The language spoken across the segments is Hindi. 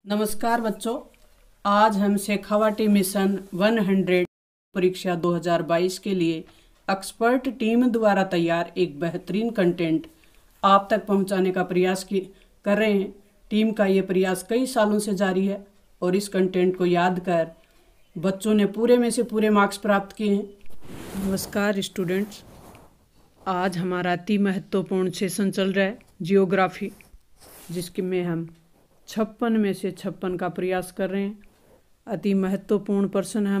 नमस्कार बच्चों, आज हम शेखावाटी मिशन 100 परीक्षा 2022 के लिए एक्सपर्ट टीम द्वारा तैयार एक बेहतरीन कंटेंट आप तक पहुंचाने का प्रयास कर रहे हैं। टीम का ये प्रयास कई सालों से जारी है और इस कंटेंट को याद कर बच्चों ने पूरे में से पूरे मार्क्स प्राप्त किए हैं। नमस्कार स्टूडेंट्स, आज हमारा अति महत्वपूर्ण सेशन चल रहा है जियोग्राफी, जिसके में हम 56 में से 56 का प्रयास कर रहे हैं। अति महत्वपूर्ण प्रश्न है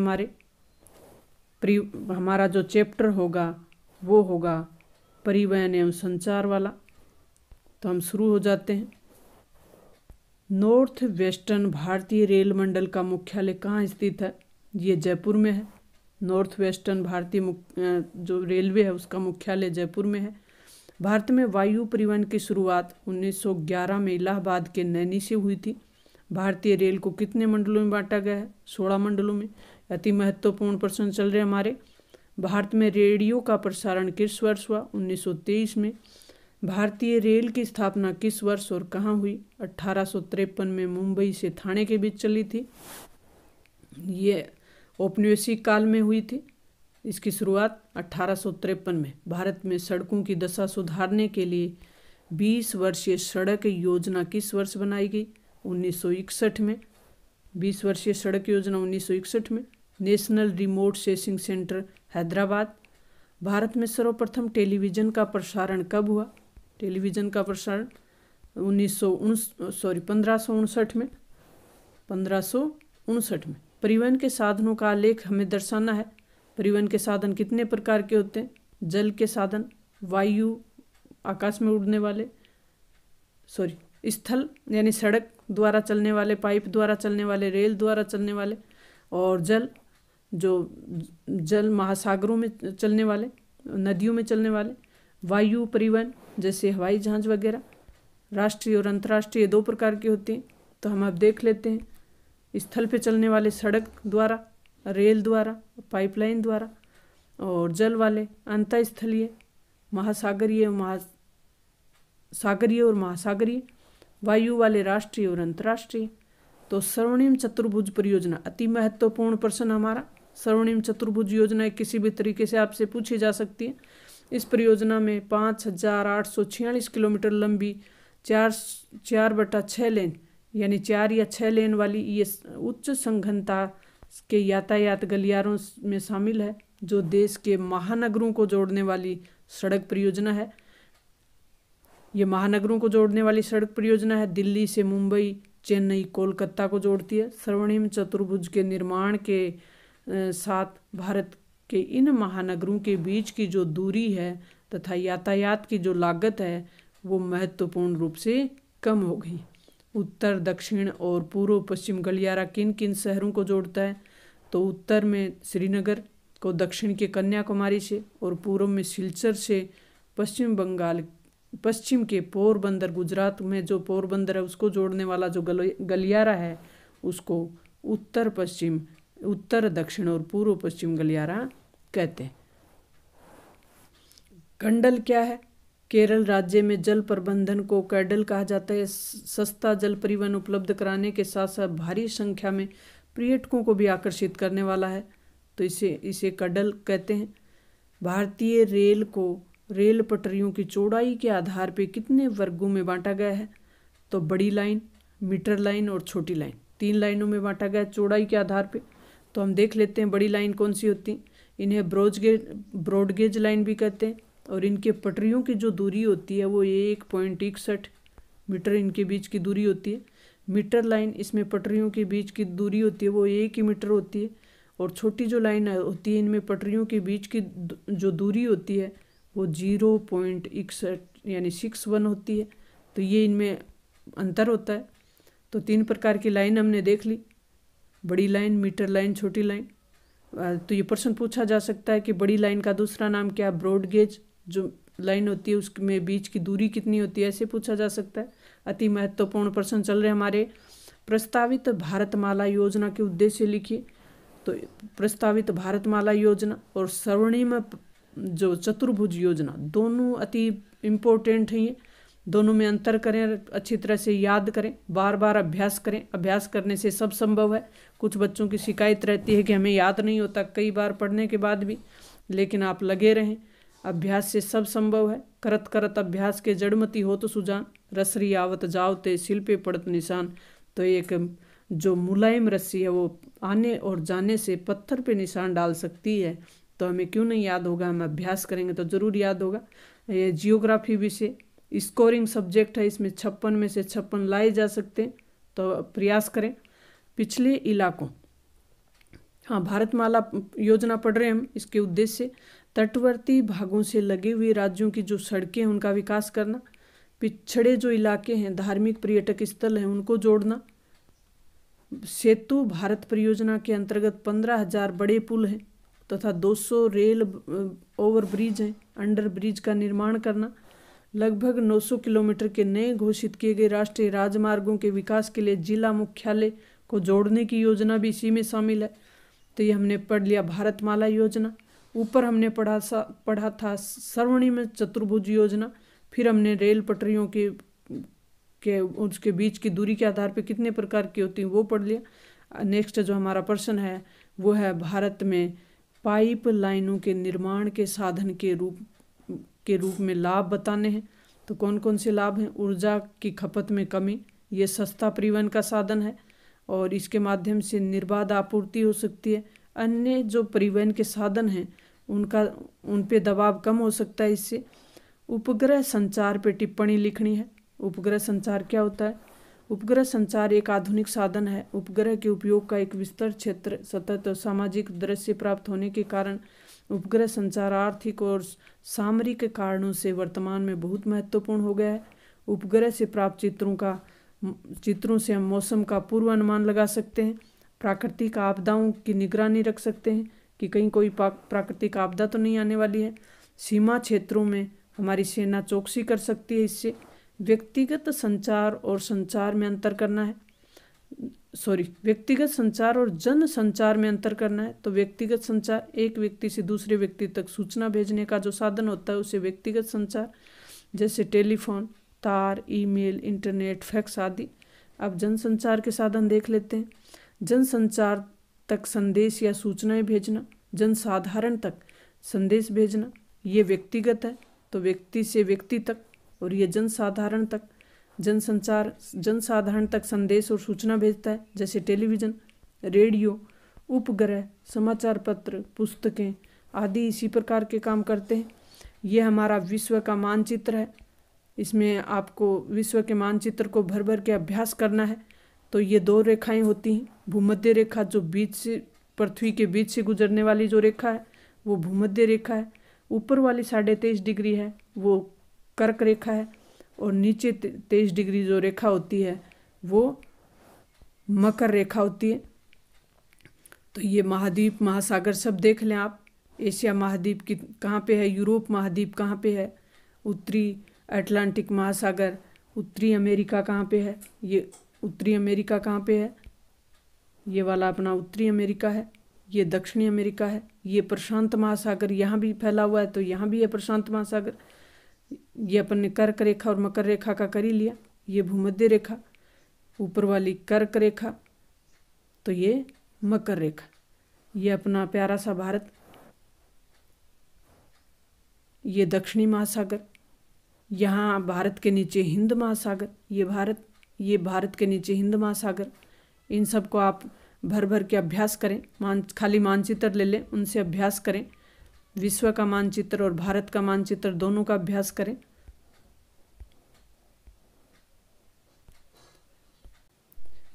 हमारा जो चैप्टर होगा वो होगा परिवहन एवं संचार वाला। तो हम शुरू हो जाते हैं। नॉर्थ वेस्टर्न भारतीय रेल मंडल का मुख्यालय कहाँ स्थित है? ये जयपुर में है। नॉर्थ वेस्टर्न भारतीय जो रेलवे है उसका मुख्यालय जयपुर में है। भारत में वायु परिवहन की शुरुआत 1911 में इलाहाबाद के नैनी से हुई थी। भारतीय रेल को कितने मंडलों में बांटा गया है? 16 मंडलों में। अति महत्वपूर्ण प्रश्न चल रहे हमारे। भारत में रेडियो का प्रसारण किस वर्ष हुआ? 1923 में। भारतीय रेल की स्थापना किस वर्ष और कहाँ हुई? 1853 में मुंबई से ठाणे के बीच चली थी। ये औपनिवेशिक काल में हुई थी। इसकी शुरुआत 1853 में। भारत में सड़कों की दशा सुधारने के लिए 20 वर्षीय सड़क योजना किस वर्ष बनाई गई? 1961 में। 20 वर्षीय सड़क योजना 1961 में। National remote sensing centre Hyderabad. Bharat में सर्वप्रथम टेलीविज़न का प्रसारण कब हुआ? टेलीविज़न का प्रसारण 1559 में। 1559 में। परिवहन के साधनों का आलेख हमें दर्शाना है। परिवहन के साधन कितने प्रकार के होते हैं? जल के साधन, वायु आकाश में उड़ने वाले, स्थल यानी सड़क द्वारा चलने वाले, पाइप द्वारा चलने वाले, रेल द्वारा चलने वाले, और जल जल महासागरों में चलने वाले, नदियों में चलने वाले। वायु परिवहन जैसे हवाई जहाज वगैरह। राष्ट्रीय और अंतर्राष्ट्रीय 2 प्रकार के होते हैं। तो हम अब देख लेते हैं। स्थल पे चलने वाले सड़क द्वारा, रेल द्वारा, पाइपलाइन द्वारा, और जल वाले अंतःस्थलीय, सागरीय और महासागरीय। वायु वाले राष्ट्रीय और अंतर्राष्ट्रीय। तो स्वर्णिम चतुर्भुज परियोजना अति महत्वपूर्ण प्रश्न हमारा। स्वर्णिम चतुर्भुज योजना किसी भी तरीके से आपसे पूछी जा सकती है। इस परियोजना में 5846 किलोमीटर लंबी 4/6 लेन यानी 4 या 6 लेन वाली ये उच्च सघनता के यातायात गलियारों में शामिल है, जो देश के महानगरों को जोड़ने वाली सड़क परियोजना है। ये महानगरों को जोड़ने वाली सड़क परियोजना है। दिल्ली से मुंबई, चेन्नई, कोलकाता को जोड़ती है। स्वर्णिम चतुर्भुज के निर्माण के साथ भारत के इन महानगरों के बीच की जो दूरी है तथा यातायात की जो लागत है वो महत्वपूर्ण रूप से कम हो गई। उत्तर, दक्षिण और पूर्व पश्चिम गलियारा किन किन शहरों को जोड़ता है? तो उत्तर में श्रीनगर को, दक्षिण के कन्याकुमारी से, और पूर्व में सिलचर से पश्चिम के पोरबंदर, गुजरात में जो पोरबंदर है उसको जोड़ने वाला जो गलियारा है उसको उत्तर, दक्षिण और पूर्व पश्चिम गलियारा कहते हैं। कंडल क्या है? केरल राज्य में जल प्रबंधन को कैडल कहा जाता है। सस्ता जल परिवहन उपलब्ध कराने के साथ साथ भारी संख्या में पर्यटकों को भी आकर्षित करने वाला है, तो इसे कैडल कहते हैं। भारतीय रेल को रेल पटरियों की चौड़ाई के आधार पर कितने वर्गों में बांटा गया है? तो बड़ी लाइन, मीटर लाइन और छोटी लाइन, 3 लाइनों में बांटा गया है चौड़ाई के आधार पर। तो हम देख लेते हैं बड़ी लाइन कौन सी होती है। इन्हें ब्रॉडगेज लाइन भी कहते हैं, और इनके पटरियों की जो दूरी होती है वो 1.61 मीटर इनके बीच की दूरी होती है। मीटर लाइन, इसमें पटरियों के बीच की दूरी होती है वो 1 मीटर होती है। और छोटी जो लाइन होती है इनमें पटरियों के बीच की जो दूरी होती है वो 0.61 यानी 61 होती है। तो ये इनमें अंतर होता है। तो 3 प्रकार की लाइन हमने देख ली, बड़ी लाइन, मीटर लाइन, छोटी लाइन। तो ये प्रश्न पूछा जा सकता है कि बड़ी लाइन का दूसरा नाम क्या? ब्रॉडगेज जो लाइन होती है उसमें बीच की दूरी कितनी होती है, ऐसे पूछा जा सकता है। अति महत्वपूर्ण प्रश्न चल रहे हमारे। प्रस्तावित भारतमाला योजना के उद्देश्य लिखिए। तो प्रस्तावित भारतमाला योजना और स्वर्णिम जो चतुर्भुज योजना दोनों अति इम्पोर्टेंट हैं। दोनों में अंतर करें, अच्छी तरह से याद करें, बार बार अभ्यास करें। अभ्यास करने से सब संभव है। कुछ बच्चों की शिकायत रहती है कि हमें याद नहीं होता कई बार पढ़ने के बाद भी, लेकिन आप लगे रहें, अभ्यास से सब संभव है। करत करत अभ्यास के जड़मती हो तो सुजान, रसरी आवत जावते सिल पे पड़त निशान। तो एक जो मुलायम रस्सी है वो आने और जाने से पत्थर पे निशान डाल सकती है। तो हमें क्यों नहीं याद होगा, हम अभ्यास करेंगे तो ज़रूर याद होगा। ये जियोग्राफी विषय स्कोरिंग सब्जेक्ट है, इसमें 56 में से 56 लाए जा सकते हैं, तो प्रयास करें। पिछले इलाकों, हाँ, भारतमाला योजना पढ़ रहे हैं हम। इसके उद्देश्य तटवर्ती भागों से लगे हुए राज्यों की जो सड़कें हैं उनका विकास करना, पिछड़े जो इलाके हैं, धार्मिक पर्यटक स्थल हैं, उनको जोड़ना। सेतु भारत परियोजना के अंतर्गत 15,000 बड़े पुल हैं तथा 200 रेल ओवरब्रिज हैं, अंडर ब्रिज का निर्माण करना। लगभग 900 किलोमीटर के नए घोषित किए गए राष्ट्रीय राजमार्गों के विकास के लिए जिला मुख्यालय को जोड़ने की योजना भी इसी में शामिल है। तो ये हमने पढ़ लिया भारतमाला योजना। ऊपर हमने पढ़ा था स्वर्णिम चतुर्भुज योजना। फिर हमने रेल पटरियों के उसके बीच की दूरी के आधार पर कितने प्रकार की होती हैं वो पढ़ लिया। नेक्स्ट जो हमारा प्रश्न है वो है भारत में पाइप लाइनों के निर्माण के साधन के रूप में लाभ बताने हैं। तो कौन कौन से लाभ हैं? ऊर्जा की खपत में कमी, ये सस्ता परिवहन का साधन है और इसके माध्यम से निर्बाध आपूर्ति हो सकती है। अन्य जो परिवहन के साधन हैं उन पे दबाव कम हो सकता है इससे। उपग्रह संचार पे टिप्पणी लिखनी है। उपग्रह संचार क्या होता है? उपग्रह संचार एक आधुनिक साधन है। उपग्रह के उपयोग का एक विस्तृत क्षेत्र, सतत और सामाजिक दृश्य प्राप्त होने के कारण उपग्रह संचार आर्थिक और सामरिक कारणों से वर्तमान में बहुत महत्वपूर्ण हो गया है। उपग्रह से प्राप्त चित्रों से हम मौसम का पूर्वानुमान लगा सकते हैं, प्राकृतिक आपदाओं की निगरानी रख सकते हैं कि कहीं कोई प्राकृतिक आपदा तो नहीं आने वाली है। सीमा क्षेत्रों में हमारी सेना चौकसी कर सकती है इससे। व्यक्तिगत संचार और संचार में अंतर करना है, व्यक्तिगत संचार और जन संचार में अंतर करना है। तो व्यक्तिगत संचार एक व्यक्ति से दूसरे व्यक्ति तक सूचना भेजने का जो साधन होता है उसे व्यक्तिगत संचार, जैसे टेलीफोन, तार, ईमेल, इंटरनेट, फैक्स आदि। अब जनसंचार के साधन देख लेते हैं। जनसंचार तक संदेश या सूचनाएं भेजना, जनसाधारण तक संदेश भेजना, ये व्यक्तिगत है, तो व्यक्ति से व्यक्ति तक। और ये जनसाधारण तक, जनसंचार जनसाधारण तक संदेश और सूचना भेजता है, जैसे टेलीविज़न, रेडियो, उपग्रह, समाचार पत्र, पुस्तकें आदि इसी प्रकार के काम करते हैं। ये हमारा विश्व का मानचित्र है। इसमें आपको विश्व के मानचित्र को भर भर के अभ्यास करना है। तो ये 2 रेखाएं होती हैं। भूमध्य रेखा जो बीच से, पृथ्वी के बीच से गुजरने वाली जो रेखा है वो भूमध्य रेखा है। ऊपर वाली 23.5 डिग्री है वो कर्क रेखा है और नीचे 23 डिग्री जो रेखा होती है वो मकर रेखा होती है। तो ये महाद्वीप महासागर सब देख लें आप। एशिया महाद्वीप की कहाँ पे है, यूरोप महाद्वीप कहाँ पे है, उत्तरी अटलांटिक महासागर, उत्तरी अमेरिका कहाँ पे है, ये उत्तरी अमेरिका कहाँ पे है, ये वाला अपना उत्तरी अमेरिका है, ये दक्षिणी अमेरिका है, ये प्रशांत महासागर यहाँ भी फैला हुआ है, तो यहाँ भी है प्रशांत महासागर। ये अपन ने कर्क रेखा और मकर रेखा का कर ही लिया। ये भूमध्य रेखा, ऊपर वाली कर्क रेखा, तो ये मकर रेखा। ये अपना प्यारा सा भारत, ये दक्षिणी महासागर, यहाँ भारत के नीचे हिंद महासागर, ये भारत के नीचे हिंद महासागर। इन सब को आप भर भर के अभ्यास करें। खाली मानचित्र ले लें, उनसे अभ्यास करें। विश्व का मानचित्र और भारत का मानचित्र दोनों का अभ्यास करें।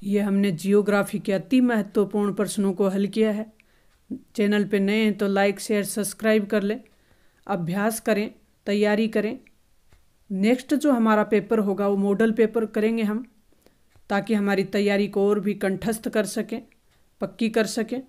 ये हमने जियोग्राफी के अति महत्वपूर्ण प्रश्नों को हल किया है। चैनल पे नए हैं तो लाइक, शेयर, सब्सक्राइब कर लें। अभ्यास करें, तैयारी करें। नेक्स्ट जो हमारा पेपर होगा वो मॉडल पेपर करेंगे हम, ताकि हमारी तैयारी को और भी कंठस्थ कर सकें, पक्की कर सकें।